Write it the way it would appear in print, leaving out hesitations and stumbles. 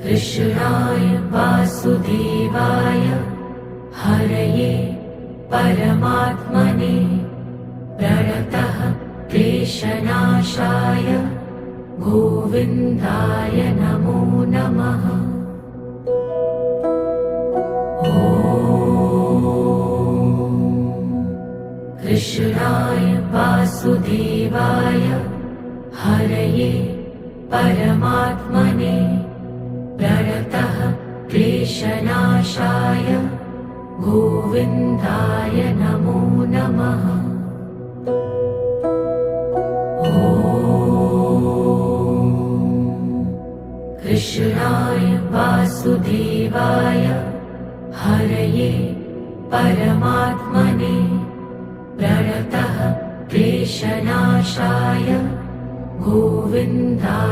कृष्णाय वासुदेवाय हरये परमात्मने प्रणतः क्लेशनाशाय गोविन्दाय नमो नमः। कृष्णाय वासुदेवाय हरये परमात्मने प्रणतः क्लेशनाशाय गोविन्दाय नमो नमः। कृष्णाय वासुदेवाय हरये परमात्मने प्रणतः क्लेशनाशाय गोविन्दाय